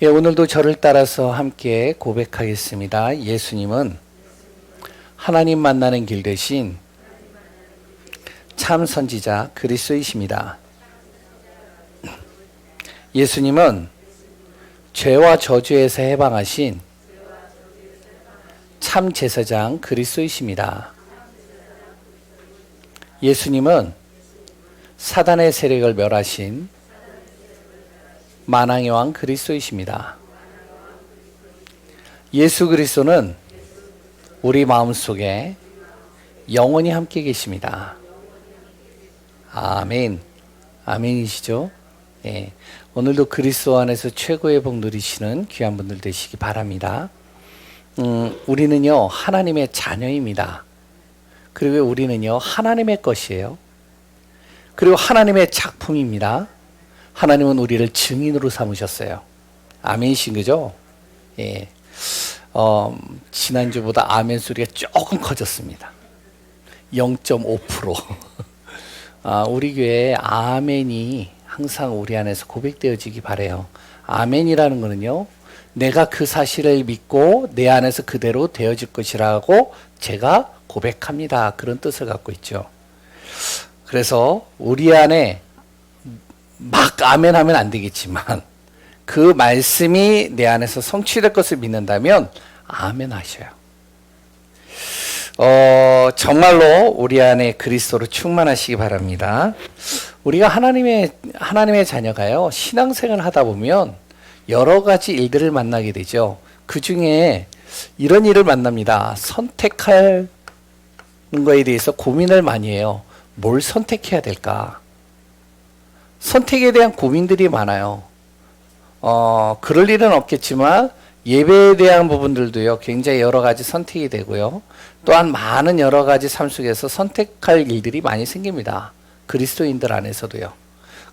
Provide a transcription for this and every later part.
예, 오늘도 저를 따라서 함께 고백하겠습니다. 예수님은 하나님 만나는 길 대신 참 선지자 그리스도이십니다. 예수님은 죄와 저주에서 해방하신 참 제사장 그리스도이십니다. 예수님은 사단의 세력을 멸하신 만왕의 왕 그리스도이십니다. 예수 그리스도는 우리 마음속에 영원히 함께 계십니다. 아멘. 아멘이시죠? 예. 오늘도 그리스도 안에서 최고의 복 누리시는 귀한 분들 되시기 바랍니다. 우리는요, 하나님의 자녀입니다. 그리고 우리는요, 하나님의 것이에요. 그리고 하나님의 작품입니다. 하나님은 우리를 증인으로 삼으셨어요. 아멘이신 거죠? 예. 지난주보다 아멘 소리가 조금 커졌습니다. 0.5%. 우리 교회에 아멘이 항상 우리 안에서 고백되어지기 바라요. 아멘이라는 거는요, 내가 그 사실을 믿고 내 안에서 그대로 되어질 것이라고 제가 고백합니다. 그런 뜻을 갖고 있죠. 그래서 우리 안에 막 아멘 하면 안 되겠지만 그 말씀이 내 안에서 성취될 것을 믿는다면 아멘 하셔요. 정말로 우리 안에 그리스도로 충만하시기 바랍니다. 우리가 하나님의 자녀가요, 신앙생활을 하다 보면 여러 가지 일들을 만나게 되죠. 그 중에 이런 일을 만납니다. 선택하는 거에 대해서 고민을 많이 해요. 뭘 선택해야 될까? 선택에 대한 고민들이 많아요. 그럴 일은 없겠지만 예배에 대한 부분들도요, 굉장히 여러 가지 선택이 되고요. 또한 많은 여러 가지 삶 속에서 선택할 일들이 많이 생깁니다. 그리스도인들 안에서도요.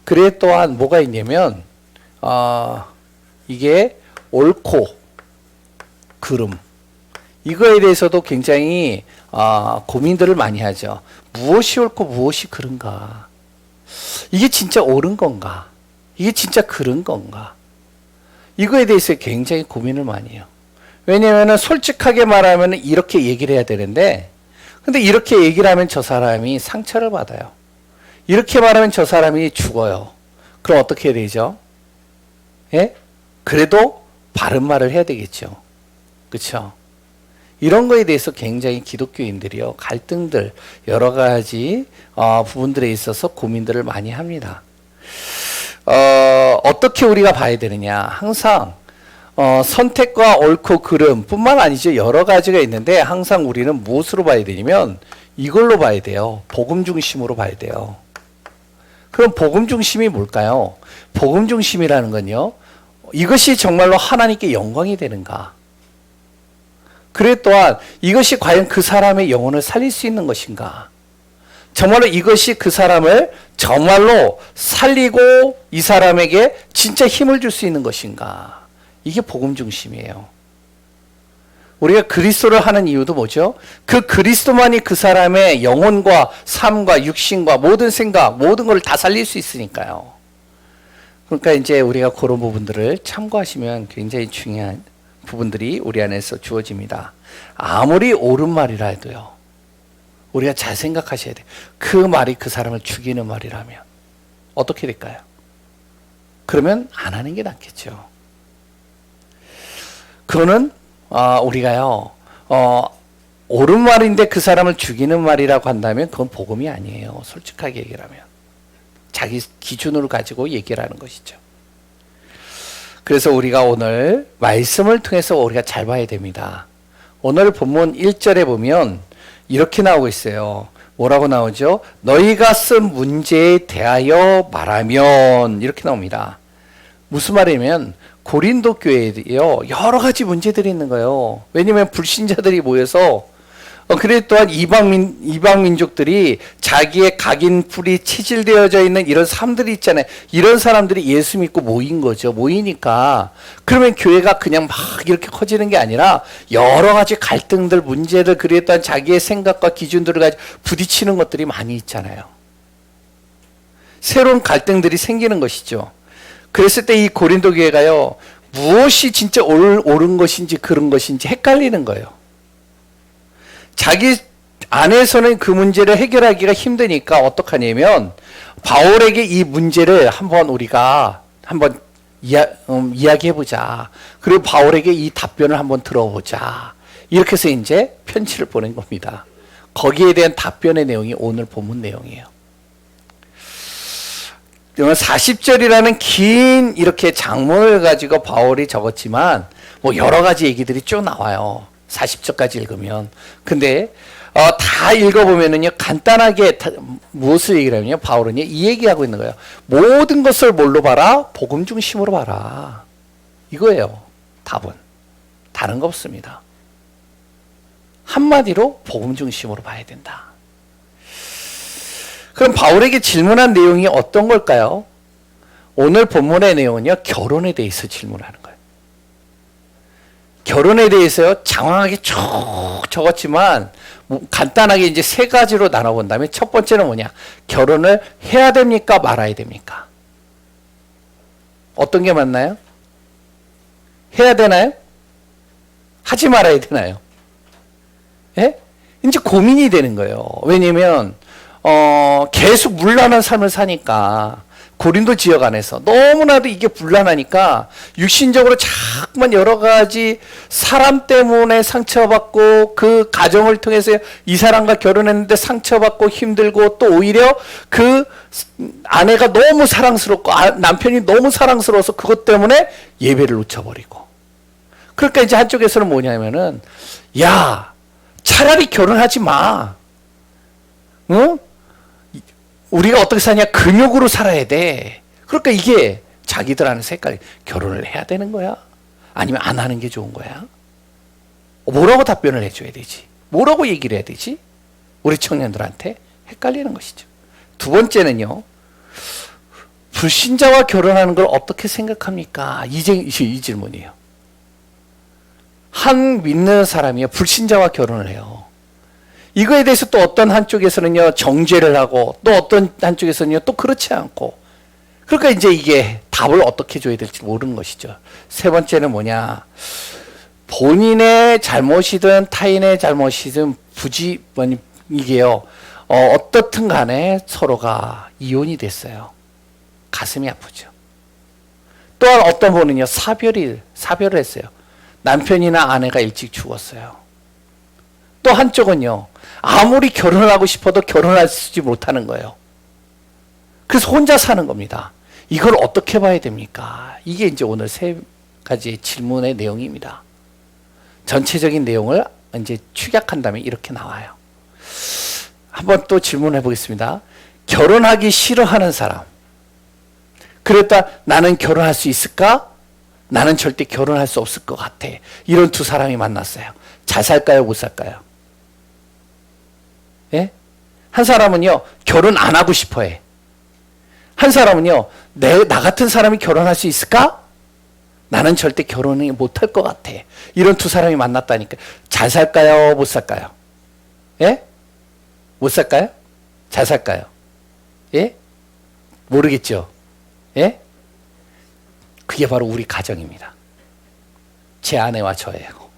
그래 또한 뭐가 있냐면, 이게 옳고 그름. 이거에 대해서도 굉장히 고민들을 많이 하죠. 무엇이 옳고 무엇이 그른가? 이게 진짜 옳은 건가? 이게 진짜 그른 건가? 이거에 대해서 굉장히 고민을 많이 해요. 왜냐하면 솔직하게 말하면 이렇게 얘기를 해야 되는데, 근데 이렇게 얘기를 하면 저 사람이 상처를 받아요. 이렇게 말하면 저 사람이 죽어요. 그럼 어떻게 해야 되죠? 예? 그래도 바른 말을 해야 되겠죠. 그렇죠? 이런 거에 대해서 굉장히 기독교인들이요, 갈등들, 여러 가지 부분들에 있어서 고민들을 많이 합니다. 어떻게 우리가 봐야 되느냐? 항상 선택과 옳고 그름 뿐만 아니죠. 여러 가지가 있는데 항상 우리는 무엇으로 봐야 되냐면 이걸로 봐야 돼요. 복음 중심으로 봐야 돼요. 그럼 복음 중심이 뭘까요? 복음 중심이라는 건요, 이것이 정말로 하나님께 영광이 되는가? 그래 또한 이것이 과연 그 사람의 영혼을 살릴 수 있는 것인가? 정말로 이것이 그 사람을 정말로 살리고 이 사람에게 진짜 힘을 줄 수 있는 것인가? 이게 복음 중심이에요. 우리가 그리스도를 하는 이유도 뭐죠? 그 그리스도만이 그 사람의 영혼과 삶과 육신과 모든 생각, 모든 걸 다 살릴 수 있으니까요. 그러니까 이제 우리가 그런 부분들을 참고하시면 굉장히 중요한 부분들이 우리 안에서 주어집니다. 아무리 옳은 말이라 해도요, 우리가 잘 생각하셔야 돼요. 그 말이 그 사람을 죽이는 말이라면 어떻게 될까요? 그러면 안 하는 게 낫겠죠. 그거는 우리가요, 옳은 말인데 그 사람을 죽이는 말이라고 한다면 그건 복음이 아니에요. 솔직하게 얘기를 하면. 자기 기준으로 가지고 얘기를 하는 것이죠. 그래서 우리가 오늘 말씀을 통해서 우리가 잘 봐야 됩니다. 오늘 본문 1절에 보면 이렇게 나오고 있어요. 뭐라고 나오죠? 너희가 쓴 문제에 대하여 말하면, 이렇게 나옵니다. 무슨 말이냐면 고린도 교회에요, 여러 가지 문제들이 있는 거예요. 왜냐하면 불신자들이 모여서 그래 또한 이방민족들이 자기의 각인 풀이 체질되어져 있는 이런 사람들이 있잖아요. 이런 사람들이 예수 믿고 모인 거죠. 모이니까 그러면 교회가 그냥 막 이렇게 커지는 게 아니라 여러 가지 갈등들, 문제들, 그래 또한 자기의 생각과 기준들을 가지고 부딪히는 것들이 많이 있잖아요. 새로운 갈등들이 생기는 것이죠. 그랬을 때 이 고린도 교회가요, 무엇이 진짜 옳은 것인지 그런 것인지 헷갈리는 거예요. 자기 안에서는 그 문제를 해결하기가 힘드니까 어떡하냐면 바울에게 이 문제를 우리가 한번 이야기해보자. 그리고 바울에게 이 답변을 한번 들어보자. 이렇게 해서 이제 편지를 보낸 겁니다. 거기에 대한 답변의 내용이 오늘 본문 내용이에요. 40절이라는 긴 이렇게 장문을 가지고 바울이 적었지만 뭐 여러 가지 얘기들이 쭉 나와요. 40절까지 읽으면. 근데 다 읽어보면은요, 간단하게 무엇을 얘기를 하면요, 바울은요, 이 얘기하고 있는 거예요. 모든 것을 뭘로 봐라? 복음 중심으로 봐라. 이거예요. 답은. 다른 거 없습니다. 한마디로 복음 중심으로 봐야 된다. 그럼 바울에게 질문한 내용이 어떤 걸까요? 오늘 본문의 내용은요, 결혼에 대해서 질문하는 거예요. 결혼에 대해서요, 장황하게 쭉 적었지만, 간단하게 이제 세 가지로 나눠본다면, 첫 번째는 뭐냐? 결혼을 해야 됩니까? 말아야 됩니까? 어떤 게 맞나요? 해야 되나요? 하지 말아야 되나요? 예? 이제 고민이 되는 거예요. 왜냐면, 계속 문란한 삶을 사니까, 고린도 지역 안에서 너무나도 이게 불란하니까 육신적으로 자꾸만 여러 가지 사람 때문에 상처받고 그 가정을 통해서 이 사람과 결혼했는데 상처받고 힘들고 또 오히려 그 아내가 너무 사랑스럽고 남편이 너무 사랑스러워서 그것 때문에 예배를 놓쳐버리고, 그러니까 이제 한쪽에서는 뭐냐면은, 야, 차라리 결혼하지 마. 응? 우리가 어떻게 사냐? 근육으로 살아야 돼. 그러니까 이게 자기들 안에 색깔이, 결혼을 해야 되는 거야? 아니면 안 하는 게 좋은 거야? 뭐라고 답변을 해줘야 되지? 뭐라고 얘기를 해야 되지? 우리 청년들한테 헷갈리는 것이죠. 두 번째는요, 불신자와 결혼하는 걸 어떻게 생각합니까? 이 질문이에요. 한 믿는 사람이요, 불신자와 결혼을 해요. 이거에 대해서 또 어떤 한쪽에서는요, 정죄를 하고, 또 어떤 한쪽에서는요, 또 그렇지 않고. 그러니까 이제 이게 답을 어떻게 줘야 될지 모르는 것이죠. 세 번째는 뭐냐? 본인의 잘못이든 타인의 잘못이든 이게요, 어떻든 간에 서로가 이혼이 됐어요. 가슴이 아프죠. 또한 어떤 분은요, 사별을 했어요. 남편이나 아내가 일찍 죽었어요. 또 한쪽은요, 아무리 결혼을 하고 싶어도 결혼하지 못하는 거예요. 그래서 혼자 사는 겁니다. 이걸 어떻게 봐야 됩니까? 이게 이제 오늘 세 가지의 질문의 내용입니다. 전체적인 내용을 이제 축약한다면 이렇게 나와요. 한번 또 질문해 보겠습니다. 결혼하기 싫어하는 사람. 그랬다, 나는 결혼할 수 있을까? 나는 절대 결혼할 수 없을 것 같아. 이런 두 사람이 만났어요. 잘 살까요? 못 살까요? 예? 한 사람은요, 결혼 안 하고 싶어 해. 한 사람은요, 나 같은 사람이 결혼할 수 있을까? 나는 절대 결혼을 못 할 것 같아. 이런 두 사람이 만났다니까. 잘 살까요? 못 살까요? 예? 못 살까요? 잘 살까요? 예? 모르겠죠? 예? 그게 바로 우리 가정입니다. 제 아내와 저예요.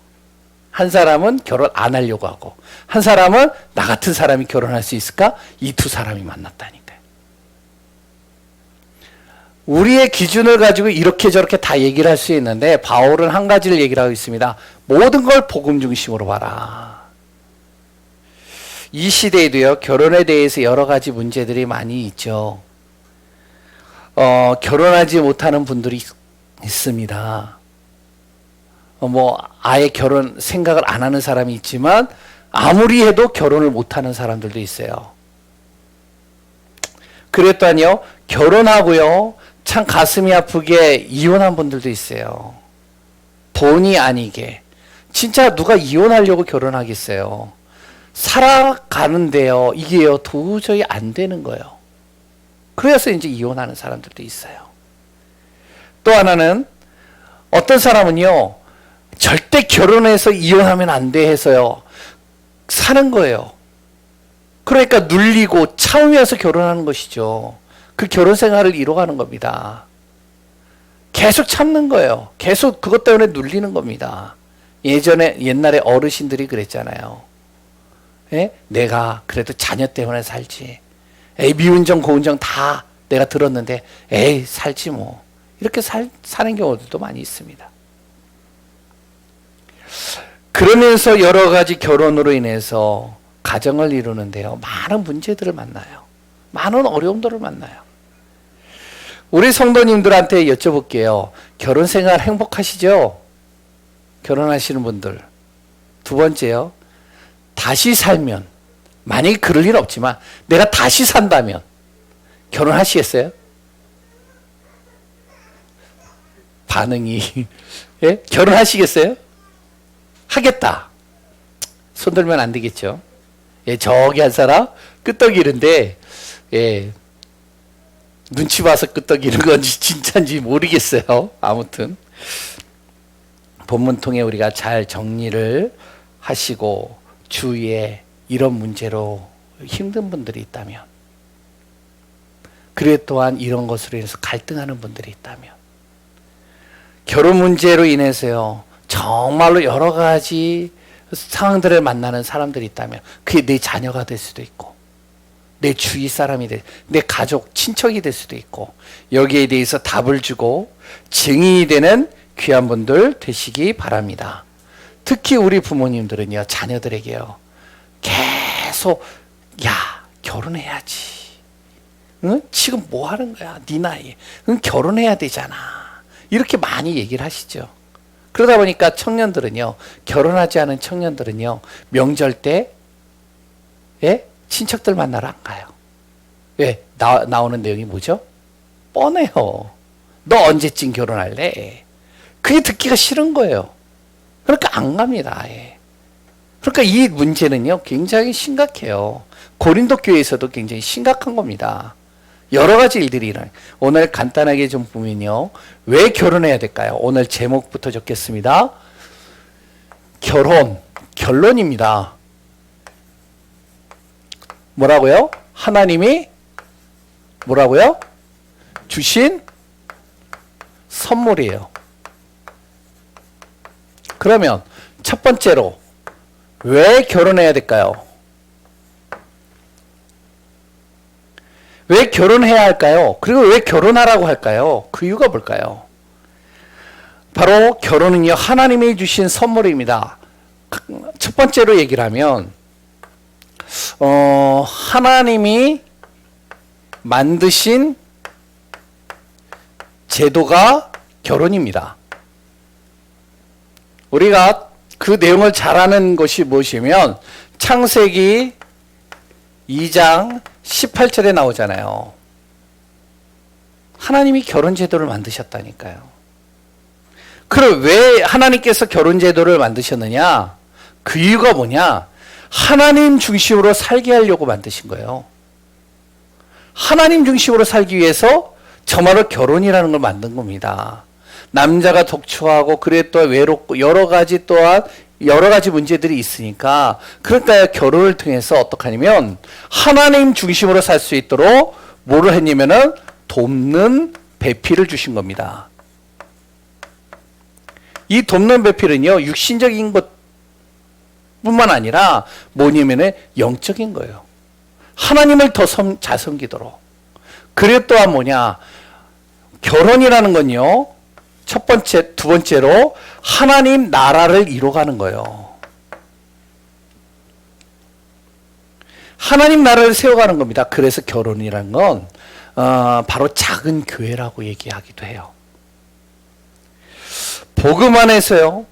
한 사람은 결혼 안 하려고 하고, 한 사람은 나 같은 사람이 결혼할 수 있을까? 이 두 사람이 만났다니까요. 우리의 기준을 가지고 이렇게 저렇게 다 얘기를 할 수 있는데, 바울은 한 가지를 얘기를 하고 있습니다. 모든 걸 복음 중심으로 봐라. 이 시대에도요, 결혼에 대해서 여러 가지 문제들이 많이 있죠. 결혼하지 못하는 분들이 있습니다. 아예 결혼 생각을 안 하는 사람이 있지만, 아무리 해도 결혼을 못 하는 사람들도 있어요. 그랬더니요, 결혼하고요, 참 가슴이 아프게 이혼한 분들도 있어요. 본의 아니게. 진짜 누가 이혼하려고 결혼하겠어요. 살아가는데요, 이게요, 도저히 안 되는 거예요. 그래서 이제 이혼하는 사람들도 있어요. 또 하나는, 어떤 사람은요, 절대 결혼해서 이혼하면 안 돼 해서요, 사는 거예요. 그러니까 눌리고 참으면서 결혼하는 것이죠. 그 결혼 생활을 이뤄가는 겁니다. 계속 참는 거예요. 계속 그것 때문에 눌리는 겁니다. 옛날에 어르신들이 그랬잖아요. 예? 내가 그래도 자녀 때문에 살지. 에이, 미운정, 고운정 다 내가 들었는데, 에이, 살지 뭐. 이렇게 사는 경우들도 많이 있습니다. 그러면서 여러 가지 결혼으로 인해서 가정을 이루는데요. 많은 문제들을 만나요. 많은 어려움들을 만나요. 우리 성도님들한테 여쭤볼게요. 결혼 생활 행복하시죠? 결혼하시는 분들. 두 번째요. 다시 살면, 만약에 그럴 일 없지만 내가 다시 산다면 결혼하시겠어요? 반응이 예? 결혼하시겠어요? 하겠다. 손 들면 안 되겠죠. 예, 저기 한 사람 끄떡이는데 예, 눈치 봐서 끄떡이는 건지 진짜인지 모르겠어요. 아무튼 본문 통해 우리가 잘 정리를 하시고 주위에 이런 문제로 힘든 분들이 있다면, 그래 또한 이런 것으로 인해서 갈등하는 분들이 있다면, 결혼 문제로 인해서요 정말로 여러 가지 상황들을 만나는 사람들이 있다면, 그게 내 자녀가 될 수도 있고 내 주위 사람이 내 가족, 친척이 될 수도 있고, 여기에 대해서 답을 주고 증인이 되는 귀한 분들 되시기 바랍니다. 특히 우리 부모님들은요, 자녀들에게요, 계속, 야, 결혼해야지. 응? 지금 뭐 하는 거야? 네 나이에. 응? 결혼해야 되잖아. 이렇게 많이 얘기를 하시죠. 그러다 보니까 청년들은요, 결혼하지 않은 청년들은요, 명절 때, 예? 친척들 만나러 안 가요. 왜? 나오는 내용이 뭐죠? 뻔해요. 너 언제쯤 결혼할래? 그게 듣기가 싫은 거예요. 그러니까 안 갑니다. 예. 그러니까 이 문제는요, 굉장히 심각해요. 고린도 교회에서도 굉장히 심각한 겁니다. 여러 가지 일들이 일어나요. 오늘 간단하게 좀 보면요, 왜 결혼해야 될까요? 오늘 제목부터 적겠습니다. 결론입니다. 뭐라고요? 하나님이 뭐라고요? 주신 선물이에요. 그러면 첫 번째로 왜 결혼해야 될까요? 왜 결혼해야 할까요? 그리고 왜 결혼하라고 할까요? 그 이유가 뭘까요? 바로 결혼은요, 하나님이 주신 선물입니다. 첫 번째로 얘기를 하면 하나님이 만드신 제도가 결혼입니다. 우리가 그 내용을 잘 아는 것이 무엇이면 창세기 2장 18절에 나오잖아요. 하나님이 결혼 제도를 만드셨다니까요. 그럼 왜 하나님께서 결혼 제도를 만드셨느냐? 그 이유가 뭐냐? 하나님 중심으로 살게 하려고 만드신 거예요. 하나님 중심으로 살기 위해서 정말로 결혼이라는 걸 만든 겁니다. 남자가 독초하고 그래 또 외롭고 여러 가지 문제들이 있으니까, 그러니까 결혼을 통해서 어떻게 하냐면 하나님 중심으로 살 수 있도록 뭐를 했냐면은 돕는 배필을 주신 겁니다. 이 돕는 배필은요, 육신적인 것뿐만 아니라 뭐냐면은 영적인 거예요. 하나님을 더 잘 섬기도록. 그래 또한 뭐냐, 결혼이라는 건요, 두 번째로 하나님 나라를 이뤄가는 거예요. 하나님 나라를 세워가는 겁니다. 그래서 결혼이라는 건 바로 작은 교회라고 얘기하기도 해요. 복음 안에서요,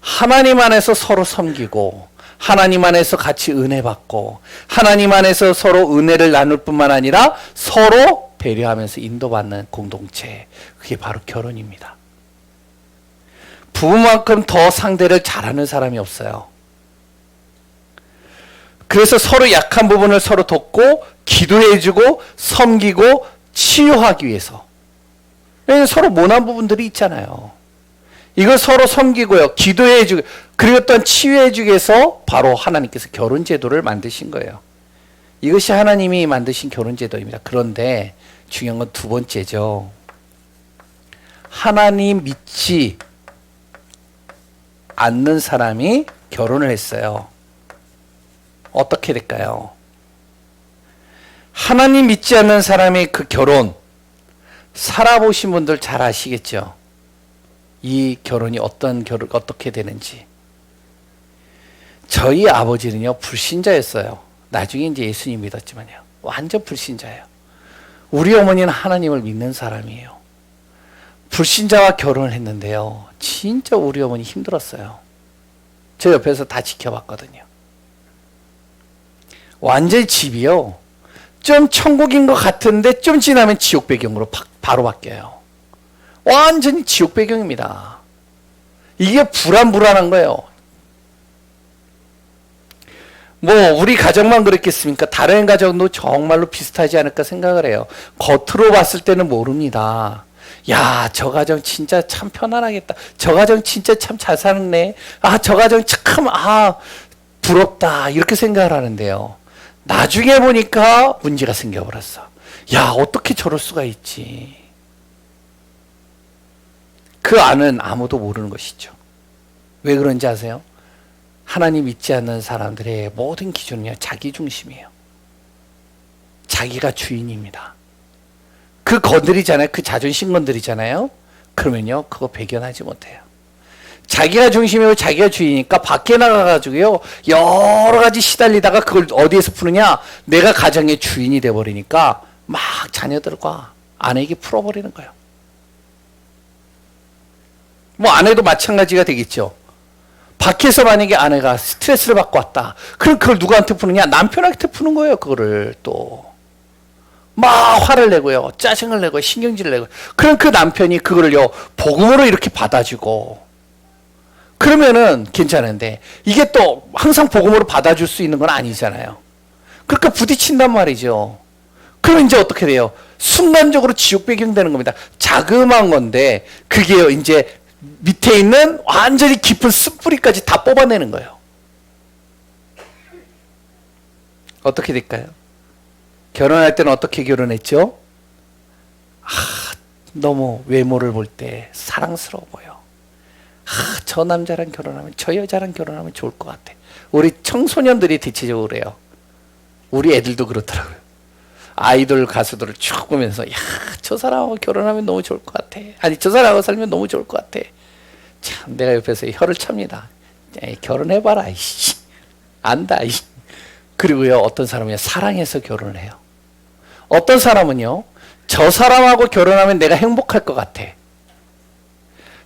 하나님 안에서 서로 섬기고 하나님 안에서 같이 은혜 받고 하나님 안에서 서로 은혜를 나눌 뿐만 아니라 서로 배려하면서 인도받는 공동체, 그게 바로 결혼입니다. 부부만큼 더 상대를 잘하는 사람이 없어요. 그래서 서로 약한 부분을 서로 돕고 기도해주고 섬기고 치유하기 위해서. 서로 모난 부분들이 있잖아요. 이걸 서로 섬기고요, 기도해주고, 그리고 또한 치유해주기 위해서 바로 하나님께서 결혼제도를 만드신 거예요. 이것이 하나님이 만드신 결혼제도입니다. 그런데 중요한 건 두 번째죠. 하나님 믿지 않는 사람이 결혼을 했어요. 어떻게 될까요? 하나님 믿지 않는 사람의 그 결혼, 살아보신 분들 잘 아시겠죠? 이 결혼이 어떻게 되는지. 저희 아버지는요, 불신자였어요. 나중에 이제 예수님 믿었지만요. 완전 불신자예요. 우리 어머니는 하나님을 믿는 사람이에요. 불신자와 결혼을 했는데요. 진짜 우리 어머니 힘들었어요. 저 옆에서 다 지켜봤거든요. 완전히 집이요. 좀 천국인 것 같은데 좀 지나면 지옥 배경으로 바로 바뀌어요. 완전히 지옥 배경입니다. 이게 불안한 거예요. 뭐 우리 가정만 그랬겠습니까? 다른 가정도 정말로 비슷하지 않을까 생각을 해요. 겉으로 봤을 때는 모릅니다. 야, 저 가정 진짜 참 편안하겠다. 저 가정 진짜 참 잘 사네. 아, 저 가정 참 부럽다. 이렇게 생각을 하는데요. 나중에 보니까 문제가 생겨버렸어. 야, 어떻게 저럴 수가 있지? 그 안은 아무도 모르는 것이죠. 왜 그런지 아세요? 하나님 믿지 않는 사람들의 모든 기준은요, 자기 중심이에요. 자기가 주인입니다. 그 건드리잖아요. 그 자존심 건드리잖아요. 그러면요, 그거 배견하지 못해요. 자기가 중심이고 자기가 주인이니까 밖에 나가가지고요, 여러 가지 시달리다가 그걸 어디에서 푸느냐? 내가 가정의 주인이 돼버리니까 막 자녀들과 아내에게 풀어버리는 거예요. 뭐 아내도 마찬가지가 되겠죠. 밖에서 만약에 아내가 스트레스를 받고 왔다. 그럼 그걸 누구한테 푸느냐? 남편한테 푸는 거예요. 그거를 또. 막 화를 내고요. 짜증을 내고 신경질을 내고. 그럼 그 남편이 그거를요, 복음으로 이렇게 받아주고. 그러면은 괜찮은데 이게 또 항상 복음으로 받아줄 수 있는 건 아니잖아요. 그러니까 부딪힌단 말이죠. 그러면 이제 어떻게 돼요? 순간적으로 지옥 배경되는 겁니다. 자그마한 건데 그게요, 이제 밑에 있는 완전히 깊은 쓴뿌리까지 다 뽑아내는 거예요. 어떻게 될까요? 결혼할 때는 어떻게 결혼했죠? 너무 외모를 볼 때 사랑스러워 보여. 저 남자랑 결혼하면, 저 여자랑 결혼하면 좋을 것 같아. 우리 청소년들이 대체적으로 그래요. 우리 애들도 그렇더라고요. 아이돌 가수들을 쭉 보면서, 야, 저 사람하고 결혼하면 너무 좋을 것 같아. 아니, 저 사람하고 살면 너무 좋을 것 같아. 참, 내가 옆에서 혀를 찹니다. 에이, 결혼해봐라, 이씨. 안다, 이씨. 그리고요, 어떤 사람은요, 사랑해서 결혼을 해요. 어떤 사람은요, 저 사람하고 결혼하면 내가 행복할 것 같아.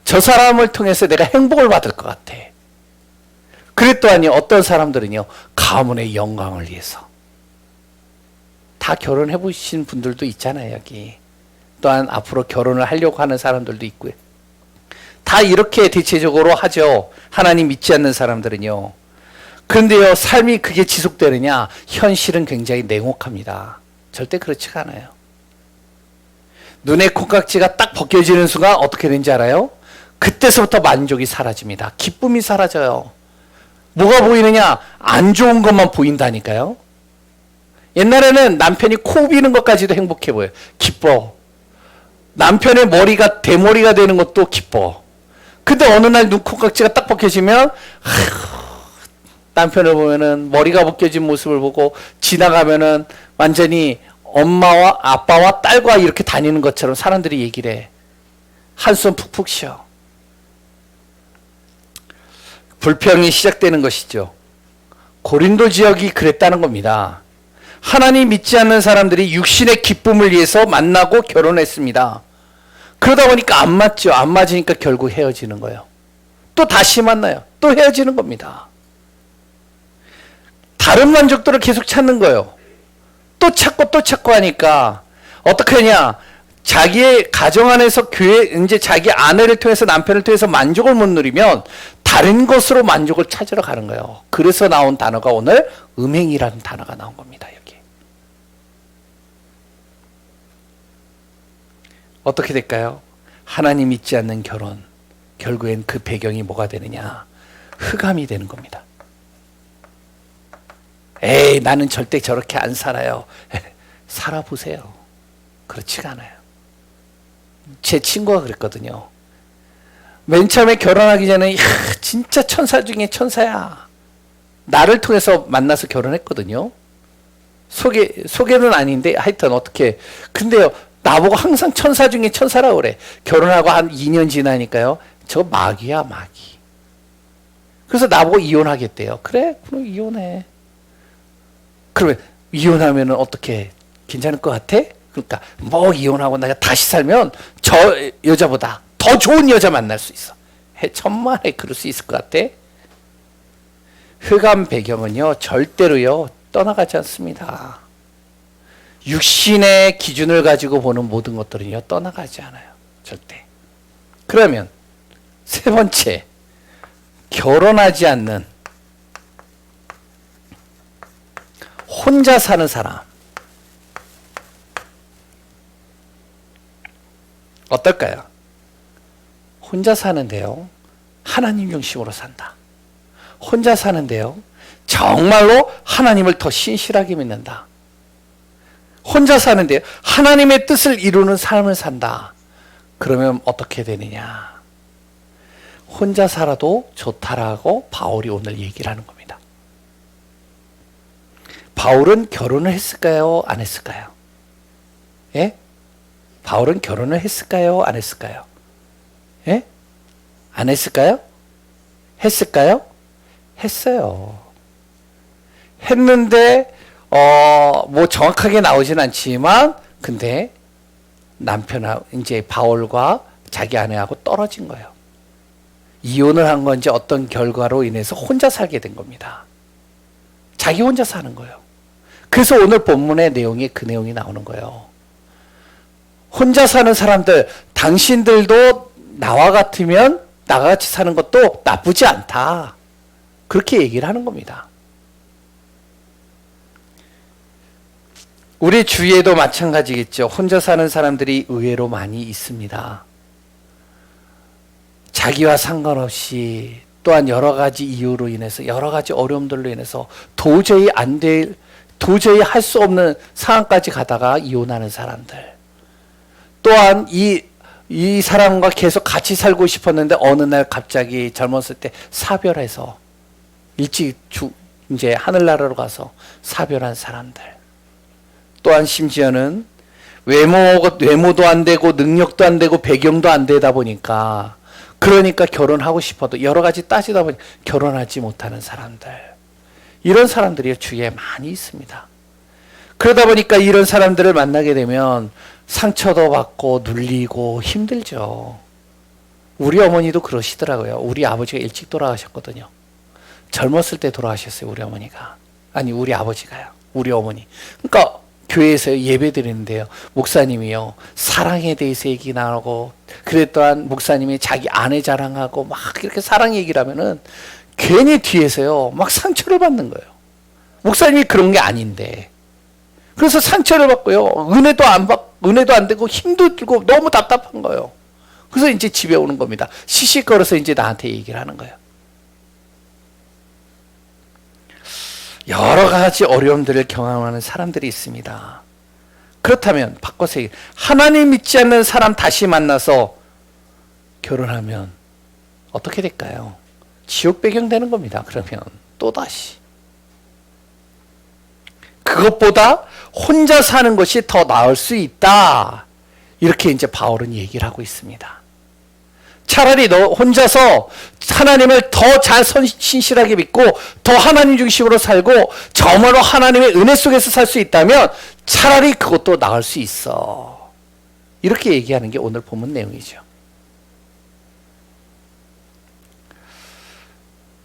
저 사람을 통해서 내가 행복을 받을 것 같아. 그랬더니 어떤 사람들은요, 가문의 영광을 위해서. 다 결혼해 보신 분들도 있잖아요, 여기. 또한 앞으로 결혼을 하려고 하는 사람들도 있고요. 다 이렇게 대체적으로 하죠. 하나님 믿지 않는 사람들은요. 그런데요, 삶이 그게 지속되느냐? 현실은 굉장히 냉혹합니다. 절대 그렇지가 않아요. 눈의 콩깍지가 딱 벗겨지는 순간 어떻게 되는지 알아요? 그때서부터 만족이 사라집니다. 기쁨이 사라져요. 뭐가 보이느냐? 안 좋은 것만 보인다니까요. 옛날에는 남편이 코 비는 것까지도 행복해 보여요. 기뻐. 남편의 머리가 대머리가 되는 것도 기뻐. 근데 어느 날 눈 콩깍지가 딱 벗겨지면 남편을 보면은 머리가 벗겨진 모습을 보고 지나가면은 완전히 엄마와 아빠와 딸과 이렇게 다니는 것처럼 사람들이 얘기를 해. 한숨 푹푹 쉬어. 불평이 시작되는 것이죠. 고린도 지역이 그랬다는 겁니다. 하나님 믿지 않는 사람들이 육신의 기쁨을 위해서 만나고 결혼했습니다. 그러다 보니까 안 맞죠. 안 맞으니까 결국 헤어지는 거예요. 또 다시 만나요. 또 헤어지는 겁니다. 다른 만족도를 계속 찾는 거예요. 또 찾고 하니까 어떻게 하냐? 자기의 가정 안에서 이제 자기 아내를 통해서 남편을 통해서 만족을 못 누리면 다른 것으로 만족을 찾으러 가는 거예요. 그래서 나온 단어가 오늘 음행이라는 단어가 나온 겁니다. 여기. 어떻게 될까요? 하나님 믿지 않는 결혼. 결국엔 그 배경이 뭐가 되느냐? 흑암이 되는 겁니다. 에이, 나는 절대 저렇게 안 살아요. 살아보세요. 그렇지가 않아요. 제 친구가 그랬거든요. 맨 처음에 결혼하기 전에 야, 진짜 천사 중에 천사야. 나를 통해서 만나서 결혼했거든요. 소개는 아닌데 하여튼 어떻게. 근데요, 나보고 항상 천사 중에 천사라고 그래. 결혼하고 한 2년 지나니까요, 저 마귀야, 마귀. 그래서 나보고 이혼하겠대요. 그래? 그럼 이혼해. 그러면 이혼하면은 어떻게 괜찮을 것 같아? 그러니까 뭐 이혼하고 내가 다시 살면 저 여자보다 더 좋은 여자 만날 수 있어. 천만에 그럴 수 있을 것 같아? 흑암 배경은요, 절대로요, 떠나가지 않습니다. 육신의 기준을 가지고 보는 모든 것들은요, 떠나가지 않아요. 절대. 그러면 세 번째, 결혼하지 않는 혼자 사는 사람. 어떨까요? 혼자 사는데요, 하나님 중심으로 산다. 혼자 사는데요, 정말로 하나님을 더 신실하게 믿는다. 혼자 사는데요, 하나님의 뜻을 이루는 삶을 산다. 그러면 어떻게 되느냐? 혼자 살아도 좋다라고 바울이 오늘 얘기를 하는 겁니다. 바울은 결혼을 했을까요? 안 했을까요? 예? 바울은 결혼을 했을까요? 안 했을까요? 예? 안 했을까요? 했을까요? 했어요. 했는데 뭐 정확하게 나오진 않지만, 근데 남편하고 이제 바울과 자기 아내하고 떨어진 거예요. 이혼을 한 건지 어떤 결과로 인해서 혼자 살게 된 겁니다. 자기 혼자 사는 거예요. 그래서 오늘 본문의 내용이 그 내용이 나오는 거예요. 혼자 사는 사람들, 당신들도 나와 같으면 나같이 사는 것도 나쁘지 않다. 그렇게 얘기를 하는 겁니다. 우리 주위에도 마찬가지겠죠. 혼자 사는 사람들이 의외로 많이 있습니다. 자기와 상관없이, 또한 여러 가지 이유로 인해서, 여러 가지 어려움들로 인해서 도저히 할 수 없는 상황까지 가다가 이혼하는 사람들. 또한 이 사람과 계속 같이 살고 싶었는데 어느 날 갑자기 젊었을 때 사별해서 일찍 이제 하늘나라로 가서 사별한 사람들. 또한 심지어는 외모도 안 되고 능력도 안 되고 배경도 안 되다 보니까, 그러니까 결혼하고 싶어도 여러 가지 따지다 보니 결혼하지 못하는 사람들. 이런 사람들이 주위에 많이 있습니다. 그러다 보니까 이런 사람들을 만나게 되면 상처도 받고 눌리고 힘들죠. 우리 어머니도 그러시더라고요. 우리 아버지가 일찍 돌아가셨거든요. 젊었을 때 돌아가셨어요, 우리 어머니가. 아니, 우리 아버지가요. 우리 어머니. 그러니까 교회에서 예배 드리는데요, 목사님이요, 사랑에 대해서 얘기 나누고, 그래 또한 목사님이 자기 아내 자랑하고 막 이렇게 사랑 얘기를 하면은 괜히 뒤에서요, 막 상처를 받는 거예요. 목사님이 그런 게 아닌데. 그래서 상처를 받고요, 은혜도 안 되고 힘도 들고 너무 답답한 거예요. 그래서 이제 집에 오는 겁니다. 시시거려서 이제 나한테 얘기를 하는 거예요. 여러 가지 어려움들을 경험하는 사람들이 있습니다. 그렇다면 바꿔서 얘기해, 하나님 믿지 않는 사람 다시 만나서 결혼하면 어떻게 될까요? 지옥 배경 되는 겁니다. 그러면 또다시. 그것보다 혼자 사는 것이 더 나을 수 있다. 이렇게 이제 바울은 얘기를 하고 있습니다. 차라리 너 혼자서 하나님을 더 잘 신실하게 믿고 더 하나님 중심으로 살고 정말로 하나님의 은혜 속에서 살 수 있다면 차라리 그것도 나을 수 있어. 이렇게 얘기하는 게 오늘 본문 내용이죠.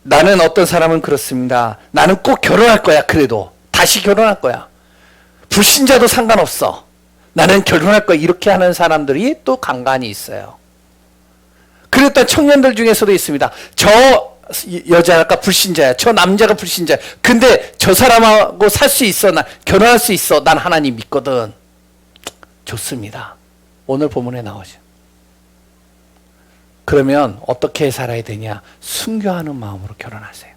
나는 어떤 사람은 그렇습니다. 나는 꼭 결혼할 거야. 그래도 다시 결혼할 거야. 불신자도 상관없어. 나는 결혼할 거야. 이렇게 하는 사람들이 또 간간히 있어요. 그랬던 청년들 중에서도 있습니다. 저 여자가 불신자야. 저 남자가 불신자야. 근데 저 사람하고 살 수 있어. 난 결혼할 수 있어. 난 하나님 믿거든. 좋습니다. 오늘 본문에 나오죠. 그러면 어떻게 살아야 되냐? 순교하는 마음으로 결혼하세요.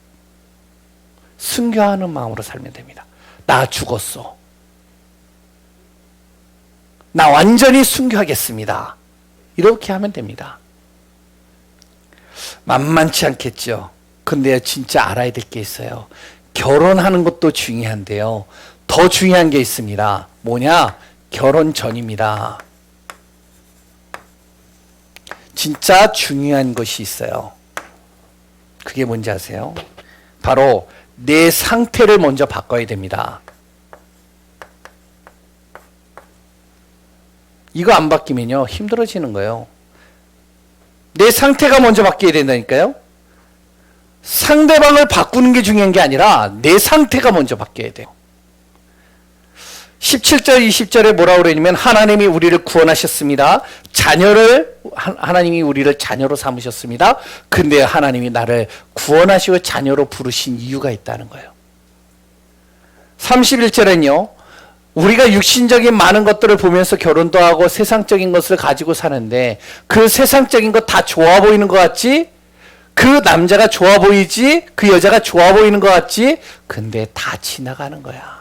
순교하는 마음으로 살면 됩니다. 나 죽었어. 나 완전히 순교하겠습니다. 이렇게 하면 됩니다. 만만치 않겠죠. 근데 진짜 알아야 될 게 있어요. 결혼하는 것도 중요한데요. 더 중요한 게 있습니다. 뭐냐? 결혼 전입니다. 진짜 중요한 것이 있어요. 그게 뭔지 아세요? 바로 내 상태를 먼저 바꿔야 됩니다. 이거 안 바뀌면요 힘들어지는 거예요. 내 상태가 먼저 바뀌어야 된다니까요. 상대방을 바꾸는 게 중요한 게 아니라 내 상태가 먼저 바뀌어야 돼요. 17절 20절에 뭐라고 그러냐면 하나님이 우리를 구원하셨습니다. 하나님이 우리를 자녀로 삼으셨습니다. 근데 하나님이 나를 구원하시고 자녀로 부르신 이유가 있다는 거예요. 31절엔요. 우리가 육신적인 많은 것들을 보면서 결혼도 하고 세상적인 것을 가지고 사는데 그 세상적인 것 다 좋아 보이는 것 같지? 그 남자가 좋아 보이지? 그 여자가 좋아 보이는 것 같지? 근데 다 지나가는 거야.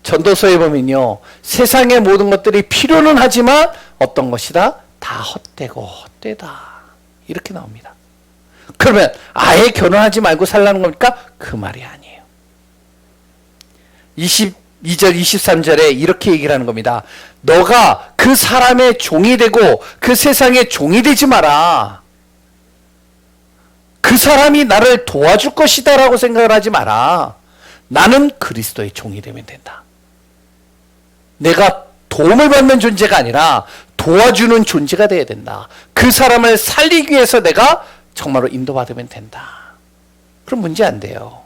전도서에 보면요. 세상의 모든 것들이 필요는 하지만 어떤 것이다? 다 헛되고 헛되다. 이렇게 나옵니다. 그러면 아예 결혼하지 말고 살라는 겁니까? 그 말이 아니에요. 22절 23절에 이렇게 얘기를 하는 겁니다. 너가 그 사람의 종이 되고 그 세상의 종이 되지 마라. 그 사람이 나를 도와줄 것이다 라고 생각을 하지 마라. 나는 그리스도의 종이 되면 된다. 내가 도움을 받는 존재가 아니라 도와주는 존재가 되어야 된다. 그 사람을 살리기 위해서 내가 정말로 인도받으면 된다. 그럼 문제 안 돼요.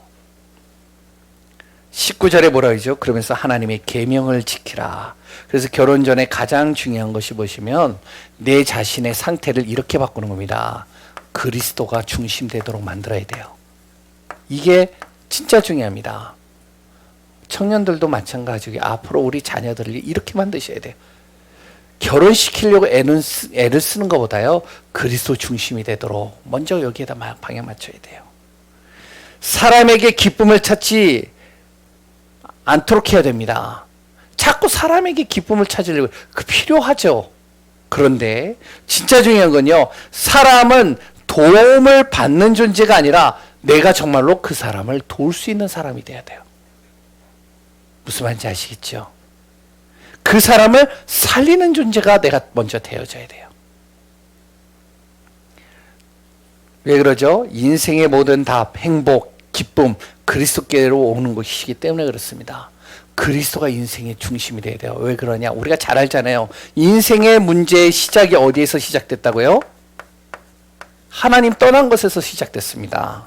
19절에 뭐라 그러죠? 그러면서 하나님의 계명을 지키라. 그래서 결혼 전에 가장 중요한 것이 뭐시면 내 자신의 상태를 이렇게 바꾸는 겁니다. 그리스도가 중심되도록 만들어야 돼요. 이게 진짜 중요합니다. 청년들도 마찬가지고 앞으로 우리 자녀들을 이렇게 만드셔야 돼요. 결혼시키려고 애를 쓰는 것보다요. 그리스도 중심이 되도록 먼저 여기에다 방향 맞춰야 돼요. 사람에게 기쁨을 찾지 않도록 해야 됩니다. 자꾸 사람에게 기쁨을 찾으려고 그 필요하죠. 그런데 진짜 중요한 건요. 사람은 도움을 받는 존재가 아니라 내가 정말로 그 사람을 도울 수 있는 사람이 돼야 돼요. 무슨 말인지 아시겠죠? 그 사람을 살리는 존재가 내가 먼저 되어져야 돼요. 왜 그러죠? 인생의 모든 답, 행복, 기쁨, 그리스도께로 오는 것이기 때문에 그렇습니다. 그리스도가 인생의 중심이 돼야 돼요. 왜 그러냐? 우리가 잘 알잖아요. 인생의 문제의 시작이 어디에서 시작됐다고요? 하나님 떠난 것에서 시작됐습니다.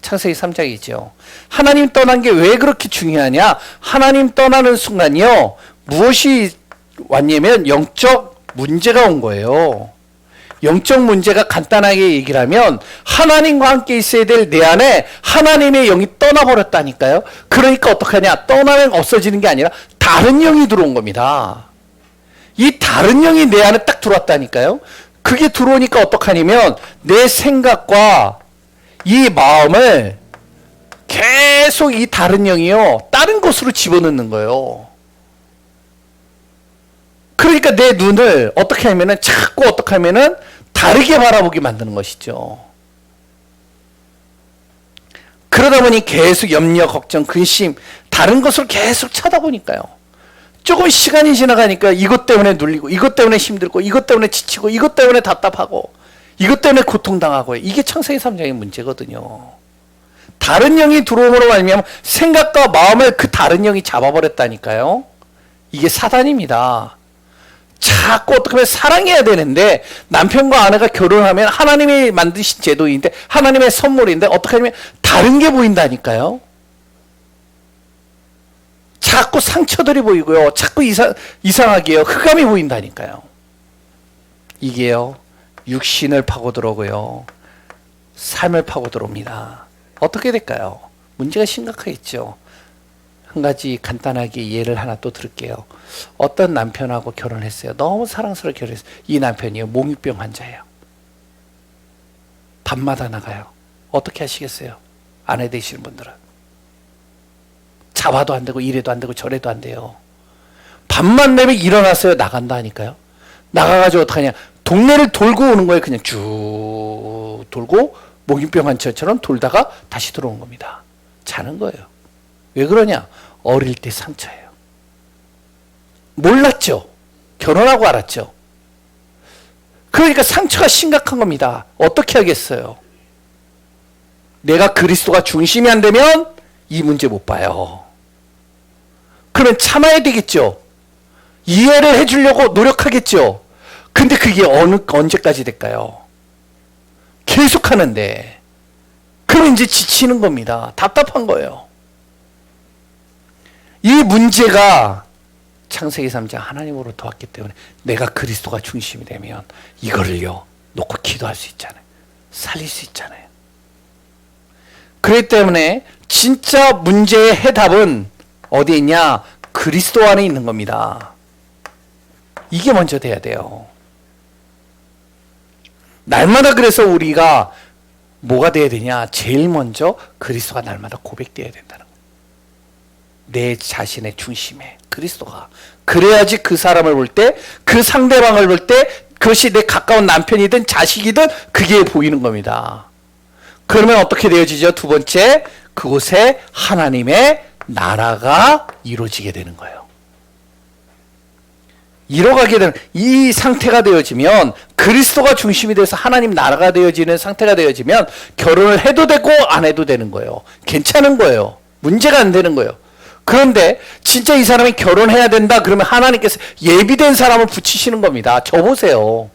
창세기 3장이죠. 하나님 떠난 게 왜 그렇게 중요하냐? 하나님 떠나는 순간이요. 무엇이 왔냐면 영적 문제가 온 거예요. 영적 문제가 간단하게 얘기를 하면 하나님과 함께 있어야 될 내 안에 하나님의 영이 떠나버렸다니까요. 그러니까 어떡하냐? 떠나면 없어지는 게 아니라 다른 영이 들어온 겁니다. 이 다른 영이 내 안에 딱 들어왔다니까요. 그게 들어오니까 어떡하냐면 내 생각과 이 마음을 계속 이 다른 영이요. 다른 곳으로 집어넣는 거예요. 그러니까 내 눈을 어떻게 하면은 자꾸 어떻게 하면은 다르게 바라보게 만드는 것이죠. 그러다 보니 계속 염려, 걱정, 근심, 다른 것을 계속 쳐다보니까요. 조금 시간이 지나가니까 이것 때문에 눌리고, 이것 때문에 힘들고, 이것 때문에 지치고, 이것 때문에 답답하고, 이것 때문에 고통당하고, 이게 창세기 3장의 문제거든요. 다른 영이 들어옴으로 말미암아 생각과 마음을 그 다른 영이 잡아버렸다니까요. 이게 사단입니다. 자꾸 어떻게 보면 사랑해야 되는데 남편과 아내가 결혼하면 하나님이 만드신 제도인데 하나님의 선물인데 어떻게 하면 다른 게 보인다니까요. 자꾸 상처들이 보이고요. 자꾸 이상하게요. 흑암이 보인다니까요. 이게요. 육신을 파고들어오고요. 삶을 파고들어옵니다. 어떻게 될까요? 문제가 심각하겠죠. 한 가지 간단하게 예를 하나 또 들을게요. 어떤 남편하고 결혼했어요. 너무 사랑스럽게 결혼했어요. 이 남편이요. 몽유병 환자예요. 밤마다 나가요. 어떻게 하시겠어요? 아내 되시는 분들은. 잡아도 안 되고 이래도 안 되고 저래도 안 돼요. 밤만 되면 일어나서요. 나간다 하니까요. 나가가지고 어떡하냐. 동네를 돌고 오는 거예요. 그냥 쭉 돌고 목인병 환자처럼 돌다가 다시 들어온 겁니다. 자는 거예요. 왜 그러냐? 어릴 때 상처예요. 몰랐죠. 결혼하고 알았죠. 그러니까 상처가 심각한 겁니다. 어떻게 하겠어요? 내가 그리스도가 중심이 안 되면 이 문제 못 봐요. 그러면 참아야 되겠죠. 이해를 해주려고 노력하겠죠. 근데 그게 언제까지 될까요? 계속 하는데. 그러면 이제 지치는 겁니다. 답답한 거예요. 이 문제가 창세기 3장 하나님으로부터 왔기 때문에 내가 그리스도가 중심이 되면 이거를요 놓고 기도할 수 있잖아요. 살릴 수 있잖아요. 그렇기 때문에 진짜 문제의 해답은 어디에 있냐? 그리스도 안에 있는 겁니다. 이게 먼저 돼야 돼요. 날마다 그래서 우리가 뭐가 돼야 되냐? 제일 먼저 그리스도가 날마다 고백돼야 된다는 거예요. 내 자신의 중심에 그리스도가. 그래야지 그 사람을 볼 때, 그 상대방을 볼 때 그것이 내 가까운 남편이든 자식이든 그게 보이는 겁니다. 그러면 어떻게 되어지죠? 두 번째, 그곳에 하나님의 나라가 이루어지게 되는 거예요. 이뤄가게 되는 이 상태가 되어지면, 그리스도가 중심이 돼서 하나님 나라가 되어지는 상태가 되어지면 결혼을 해도 되고 안 해도 되는 거예요. 괜찮은 거예요. 문제가 안 되는 거예요. 그런데 진짜 이 사람이 결혼해야 된다 그러면 하나님께서 예비된 사람을 붙이시는 겁니다. 저 보세요.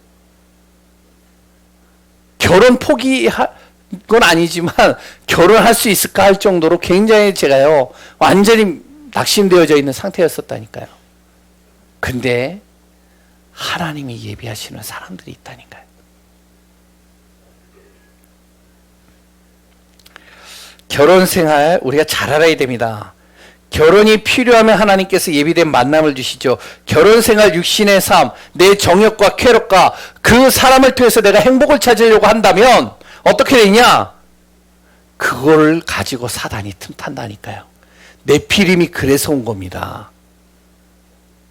결혼 포기할 건 아니지만 결혼할 수 있을까 할 정도로 굉장히 제가요 완전히 낙심되어져 있는 상태였었다니까요. 근데 하나님이 예비하시는 사람들이 있다니까요. 결혼 생활 우리가 잘 알아야 됩니다. 결혼이 필요하면 하나님께서 예비된 만남을 주시죠. 결혼 생활 육신의 삶, 내 정욕과 쾌락과 그 사람을 통해서 내가 행복을 찾으려고 한다면 어떻게 되냐? 그거를 가지고 사단이 틈탄다니까요. 네피림이 그래서 온 겁니다.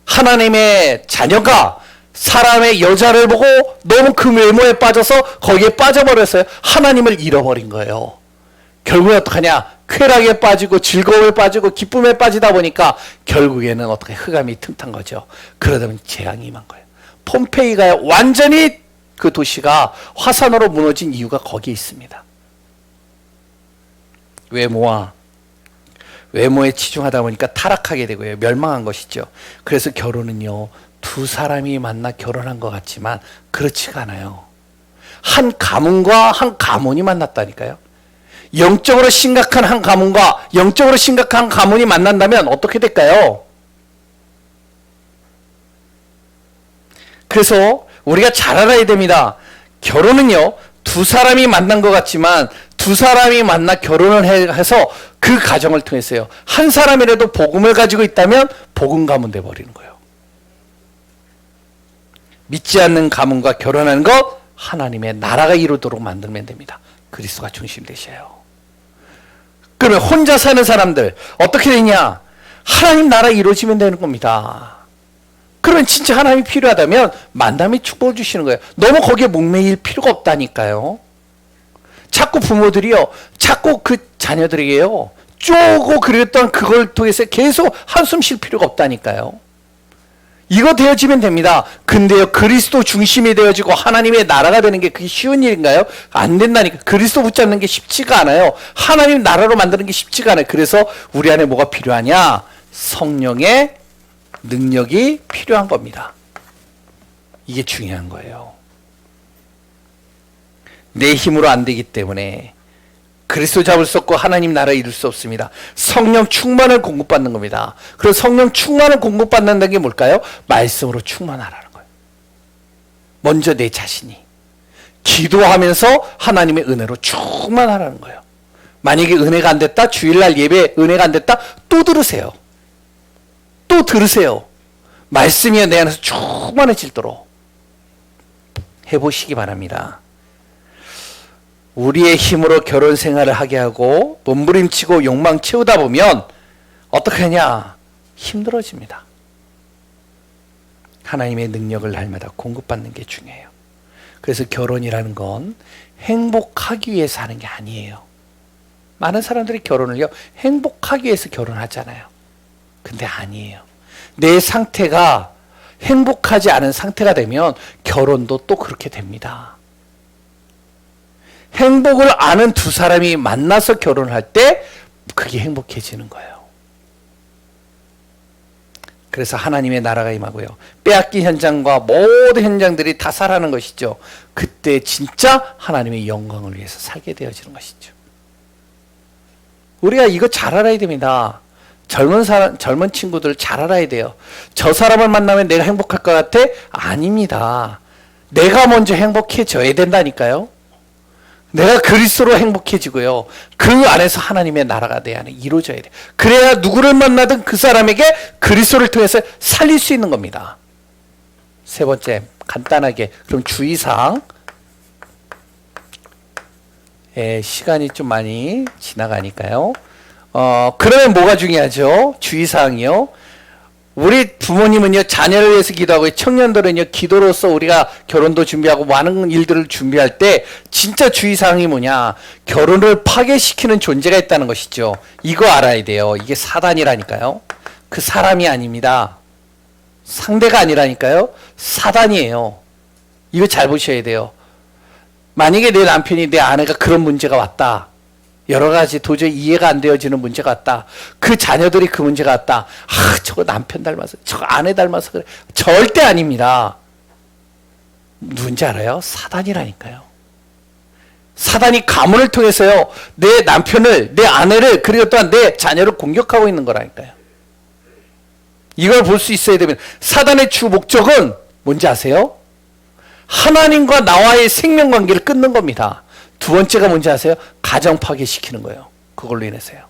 하나님의 자녀가 사람의 여자를 보고 너무 그 외모에 빠져서 거기에 빠져버렸어요. 하나님을 잃어버린 거예요. 결국에 어떡하냐? 쾌락에 빠지고 즐거움에 빠지고 기쁨에 빠지다 보니까 결국에는 어떻게 흑암이 틈탄 거죠. 그러다 보니 재앙이 임한 거예요. 폼페이가 완전히 그 도시가 화산으로 무너진 이유가 거기에 있습니다. 외모에 치중하다 보니까 타락하게 되고요. 멸망한 것이죠. 그래서 결혼은요, 두 사람이 만나 결혼한 것 같지만 그렇지가 않아요. 한 가문과 한 가문이 만났다니까요. 영적으로 심각한 한 가문과 영적으로 심각한 가문이 만난다면 어떻게 될까요? 그래서 우리가 잘 알아야 됩니다. 결혼은요, 두 사람이 만난 것 같지만 두 사람이 만나 결혼을 해서 그 가정을 통해서요, 한 사람이라도 복음을 가지고 있다면 복음 가문 돼버리는 거예요. 믿지 않는 가문과 결혼하는 것, 하나님의 나라가 이루도록 만들면 됩니다. 그리스도가 중심 되셔요. 그러면 혼자 사는 사람들 어떻게 되냐? 하나님 나라 이루어지면 되는 겁니다. 그러면 진짜 하나님이 필요하다면 만남이 축복을 주시는 거예요. 너무 거기에 목매일 필요가 없다니까요. 자꾸 부모들이요, 자꾸 그 자녀들에게요 쪼고 그랬던 그걸 통해서 계속 한숨 쉴 필요가 없다니까요. 이거 되어지면 됩니다. 근데요, 그리스도 중심이 되어지고 하나님의 나라가 되는 게 그게 쉬운 일인가요? 안 된다니까. 그리스도 붙잡는 게 쉽지가 않아요. 하나님 나라로 만드는 게 쉽지가 않아요. 그래서 우리 안에 뭐가 필요하냐? 성령의 능력이 필요한 겁니다. 이게 중요한 거예요. 내 힘으로 안 되기 때문에 그리스도 잡을 수 없고 하나님 나라 이룰 수 없습니다. 성령 충만을 공급받는 겁니다. 그래서 성령 충만을 공급받는다는 게 뭘까요? 말씀으로 충만하라는 거예요. 먼저 내 자신이 기도하면서 하나님의 은혜로 충만하라는 거예요. 만약에 은혜가 안 됐다, 주일날 예배 은혜가 안 됐다, 또 들으세요. 또 들으세요. 말씀이 내 안에서 충만해지도록 해보시기 바랍니다. 우리의 힘으로 결혼 생활을 하게 하고 몸부림치고 욕망 채우다 보면 어떻게 하냐? 힘들어집니다. 하나님의 능력을 날마다 공급받는 게 중요해요. 그래서 결혼이라는 건 행복하기 위해서 하는 게 아니에요. 많은 사람들이 결혼을요, 행복하기 위해서 결혼하잖아요. 근데 아니에요. 내 상태가 행복하지 않은 상태가 되면 결혼도 또 그렇게 됩니다. 행복을 아는 두 사람이 만나서 결혼할 때 그게 행복해지는 거예요. 그래서 하나님의 나라가 임하고요. 빼앗긴 현장과 모든 현장들이 다 살아나는 것이죠. 그때 진짜 하나님의 영광을 위해서 살게 되어지는 것이죠. 우리가 이거 잘 알아야 됩니다. 젊은 친구들 잘 알아야 돼요. 저 사람을 만나면 내가 행복할 것 같아? 아닙니다. 내가 먼저 행복해져야 된다니까요. 내가 그리스도로 행복해지고요. 그 안에서 하나님의 나라가 내 안에 이루어져야 돼. 그래야 누구를 만나든 그 사람에게 그리스도를 통해서 살릴 수 있는 겁니다. 세 번째, 간단하게 그럼 주의사항. 시간이 좀 많이 지나가니까요. 그러면 뭐가 중요하죠? 주의사항이요. 우리 부모님은요, 자녀를 위해서 기도하고, 청년들은요, 기도로서 우리가 결혼도 준비하고 많은 일들을 준비할 때 진짜 주의사항이 뭐냐? 결혼을 파괴시키는 존재가 있다는 것이죠. 이거 알아야 돼요. 이게 사단이라니까요. 그 사람이 아닙니다. 상대가 아니라니까요. 사단이에요. 이거 잘 보셔야 돼요. 만약에 내 남편이, 내 아내가 그런 문제가 왔다. 여러 가지 도저히 이해가 안 되어지는 문제가 왔다. 그 자녀들이 그 문제가 왔다. 저거 남편 닮아서, 저거 아내 닮아서 그래. 절대 아닙니다. 누군지 알아요? 사단이라니까요. 사단이 가문을 통해서요, 내 남편을, 내 아내를, 그리고 또한 내 자녀를 공격하고 있는 거라니까요. 이걸 볼 수 있어야 되면, 사단의 주 목적은 뭔지 아세요? 하나님과 나와의 생명관계를 끊는 겁니다. 두 번째가 뭔지 아세요? 가정 파괴시키는 거예요. 그걸로 인해서요.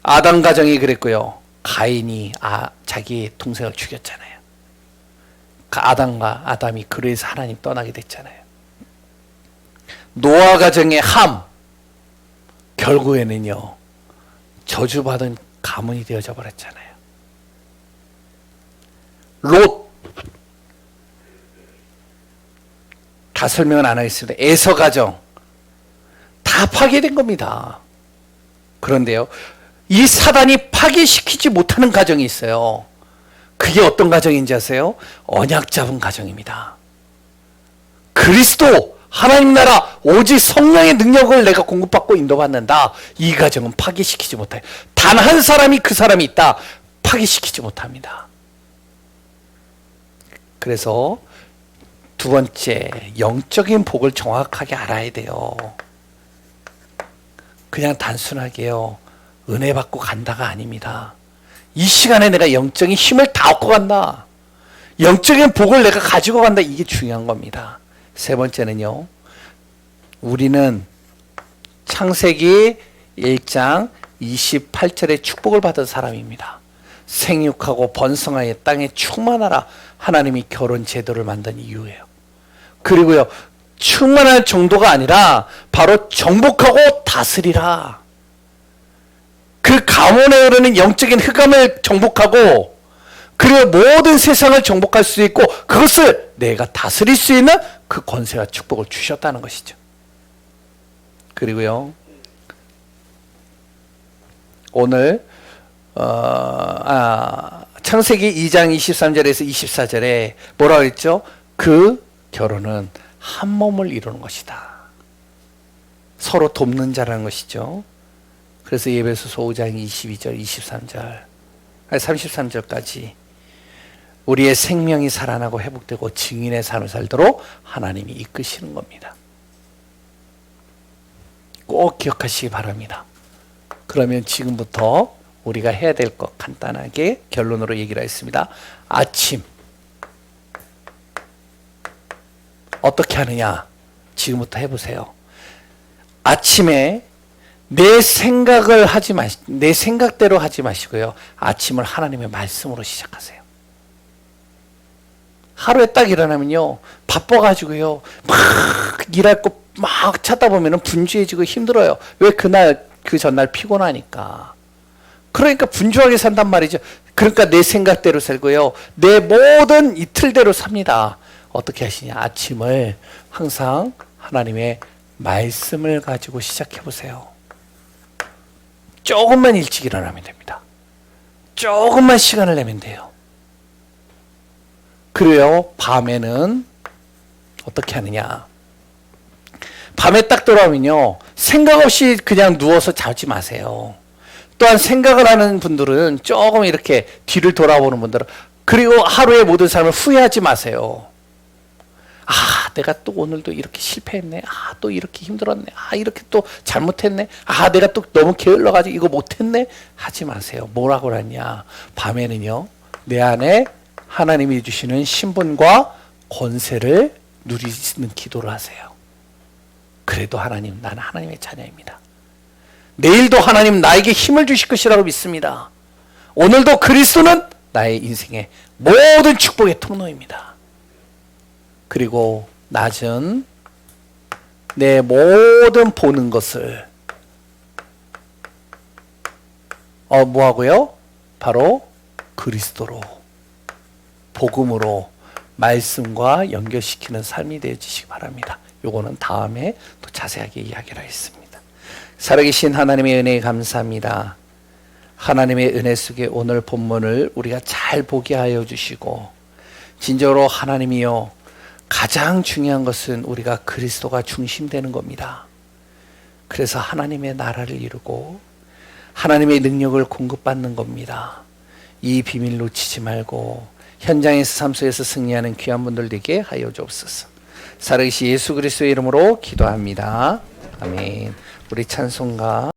아담 가정이 그랬고요. 가인이 자기 동생을 죽였잖아요. 아담과 아담이 그래서 하나님 떠나게 됐잖아요. 노아 가정의 함, 결국에는요, 저주받은 가문이 되어져 버렸잖아요. 롯, 다 설명은 안 하겠습니다. 에서 가정 다 파괴된 겁니다. 그런데요, 이 사단이 파괴시키지 못하는 가정이 있어요. 그게 어떤 가정인지 아세요? 언약 잡은 가정입니다. 그리스도 하나님 나라 오직 성령의 능력을 내가 공급받고 인도받는다. 이 가정은 파괴시키지 못해요. 단 한 사람이 그 사람이 있다. 파괴시키지 못합니다. 그래서 두 번째, 영적인 복을 정확하게 알아야 돼요. 그냥 단순하게요, 은혜 받고 간다가 아닙니다. 이 시간에 내가 영적인 힘을 다 얻고 간다. 영적인 복을 내가 가지고 간다. 이게 중요한 겁니다. 세 번째는요, 우리는 창세기 1장 28절의 축복을 받은 사람입니다. 생육하고 번성하여 땅에 충만하라. 하나님이 결혼 제도를 만든 이유예요. 그리고요, 충만할 정도가 아니라 바로 정복하고 다스리라. 그 가문에 흐르는 영적인 흑암을 정복하고, 그리고 모든 세상을 정복할 수 있고, 그것을 내가 다스릴 수 있는 그 권세와 축복을 주셨다는 것이죠. 그리고요, 오늘 창세기 2장 23절에서 24절에 뭐라고 했죠? 그 결혼은 한 몸을 이루는 것이다. 서로 돕는 자라는 것이죠. 그래서 에베소서 5장 22절, 23절, 33절까지 우리의 생명이 살아나고 회복되고 증인의 삶을 살도록 하나님이 이끄시는 겁니다. 꼭 기억하시기 바랍니다. 그러면 지금부터 우리가 해야 될 것 간단하게 결론으로 얘기를 했습니다. 아침 어떻게 하느냐? 지금부터 해보세요. 아침에 내 생각대로 하지 마시고요. 아침을 하나님의 말씀으로 시작하세요. 하루에 딱 일어나면요, 바빠가지고요, 막 일할 거 막 찾다 보면 분주해지고 힘들어요. 왜? 그 전날 피곤하니까. 그러니까 분주하게 산단 말이죠. 그러니까 내 생각대로 살고요. 내 모든 이 틀대로 삽니다. 어떻게 하시냐? 아침을 항상 하나님의 말씀을 가지고 시작해 보세요. 조금만 일찍 일어나면 됩니다. 조금만 시간을 내면 돼요. 그래요. 밤에는 어떻게 하느냐? 밤에 딱 돌아오면요. 생각 없이 그냥 누워서 자지 마세요. 또한 생각을 하는 분들은 조금 이렇게 뒤를 돌아보는 분들은 그리고 하루의 모든 삶을 후회하지 마세요. 아, 내가 또 오늘도 이렇게 실패했네. 아, 또 이렇게 힘들었네. 아, 이렇게 또 잘못했네. 아, 내가 또 너무 게을러가지고 이거 못했네. 하지 마세요. 뭐라고 그러냐. 밤에는요. 내 안에 하나님이 주시는 신분과 권세를 누리는 기도를 하세요. 그래도 하나님, 나는 하나님의 자녀입니다. 내일도 하나님 나에게 힘을 주실 것이라고 믿습니다. 오늘도 그리스도는 나의 인생의 모든 축복의 통로입니다. 그리고 낮은 내 모든 보는 것을 뭐하고요? 바로 그리스도로, 복음으로, 말씀과 연결시키는 삶이 되어지시기 바랍니다. 요거는 다음에 또 자세하게 이야기를 하겠습니다. 살아계신 하나님의 은혜에 감사합니다. 하나님의 은혜 속에 오늘 본문을 우리가 잘 보게 하여 주시고, 진정으로 하나님이요, 가장 중요한 것은 우리가 그리스도가 중심되는 겁니다. 그래서 하나님의 나라를 이루고 하나님의 능력을 공급받는 겁니다. 이 비밀 놓치지 말고 현장에서 삶 속에서 승리하는 귀한 분들 되게 하여 주옵소서. 살아계신 예수 그리스도의 이름으로 기도합니다. 아멘. 우리 찬송가